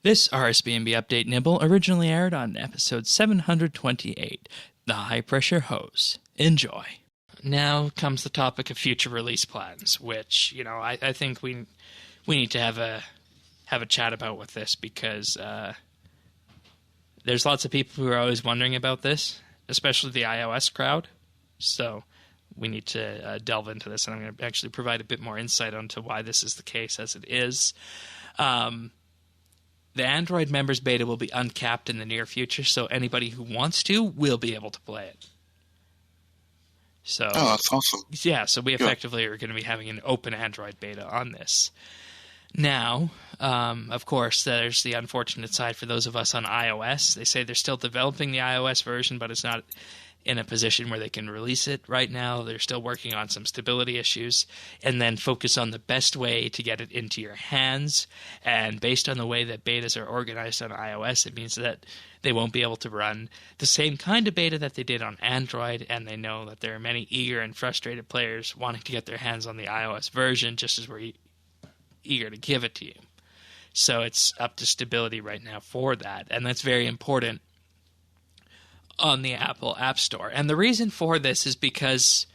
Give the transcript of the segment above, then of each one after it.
This RSBANDB update nibble originally aired on episode 728, The High Pressure Hose. Enjoy. Now comes the topic of future release plans, which, I think we need to have a chat about with this because there's lots of people who are always wondering about this, especially the iOS crowd. So we need to delve into this, and I'm going to actually provide a bit more insight onto why this is the case as it is. The Android members beta will be uncapped in the near future, so anybody who wants to will be able to play it. So, oh, that's awesome. Yeah, so we effectively are going to be having an open Android beta on this. Now, of course, there's the unfortunate side for those of us on iOS. They say they're still developing the iOS version, but it's not in a position where they can release it right now. They're still working on some stability issues, and then focus on the best way to get it into your hands. And based on the way that betas are organized on iOS, it means that they won't be able to run the same kind of beta that they did on Android, and they know that there are many eager and frustrated players wanting to get their hands on the iOS version just as we're eager to give it to you. So it's up to stability right now for that, and that's very important on the Apple App Store. And the reason for this is because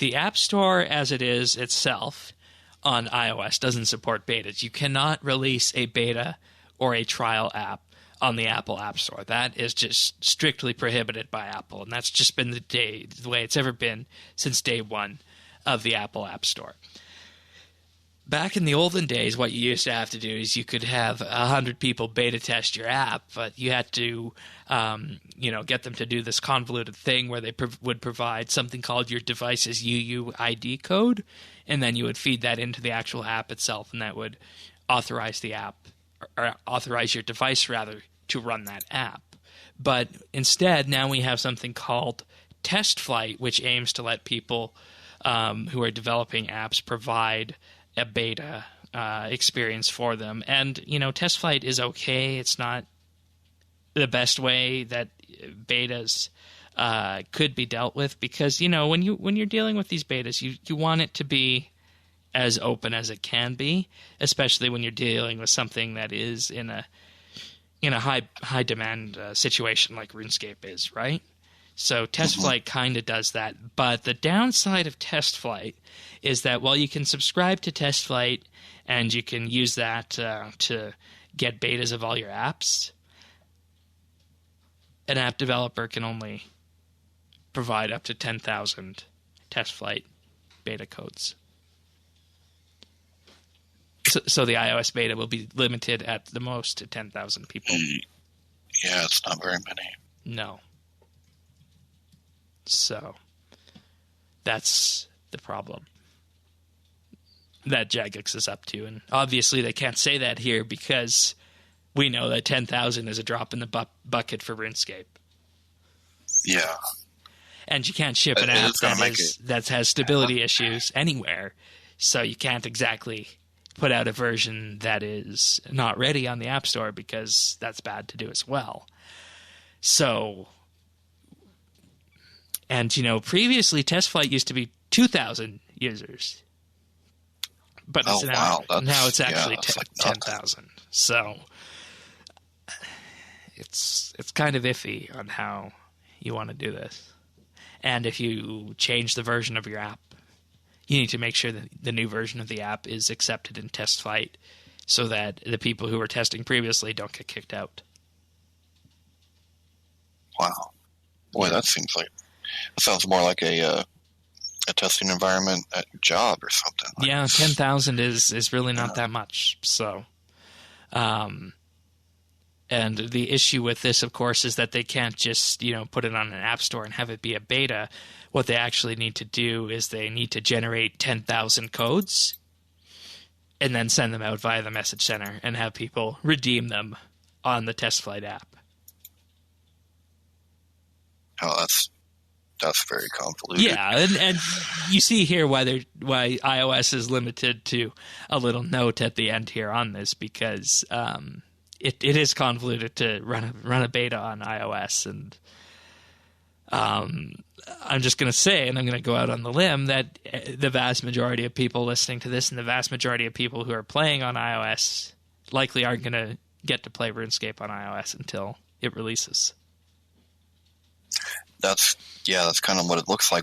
the App Store as it is itself on iOS doesn't support betas. You cannot release a beta or a trial app on the Apple App Store. That is just strictly prohibited by Apple, and that's just been the way it's ever been since day one of the Apple App Store. Back in the olden days, what you used to have to do is you could have 100 people beta test your app, but you had to, get them to do this convoluted thing where they would provide something called your device's UUID code, and then you would feed that into the actual app itself, and that would authorize the app, or authorize your device, rather, to run that app. But instead, now we have something called Test Flight, which aims to let people who are developing apps provide a beta experience for them. And, Test Flight is okay. It's not the best way that betas could be dealt with because, when you're dealing with these betas, you want it to be as open as it can be, especially when you're dealing with something that is in a high demand situation like RuneScape is, right? So Test Flight kind of does that, but the downside of Test Flight is that while you can subscribe to Test Flight and you can use that to get betas of all your apps, an app developer can only provide up to 10,000 Test Flight beta codes. So the iOS beta will be limited at the most to 10,000 people. Yeah, it's not very many. No. So that's the problem that Jagex is up to. And obviously they can't say that here because we know that 10,000 is a drop in the bucket for RuneScape. Yeah. And you can't ship an app that has stability issues anywhere. So you can't exactly put out a version that is not ready on the App Store because that's bad to do as well. So... And, previously Test Flight used to be 2,000 users. But now it's actually 10,000. So it's kind of iffy on how you want to do this. And if you change the version of your app, you need to make sure that the new version of the app is accepted in Test Flight so that the people who were testing previously don't get kicked out. Wow. Boy, that sounds more like a testing environment at your job or something. Yeah, 10,000 is really not that much. So, and the issue with this, of course, is that they can't just put it on an app store and have it be a beta. What they actually need to do is they need to generate 10,000 codes and then send them out via the message center and have people redeem them on the Test Flight app. Oh, that's very convoluted. Yeah, and you see here why iOS is limited to a little note at the end here on this because it is convoluted to run a beta on iOS, and I'm just going to say, and I'm going to go out on the limb, that the vast majority of people listening to this and the vast majority of people who are playing on iOS likely aren't going to get to play RuneScape on iOS until it releases. That's kind of what it looks like.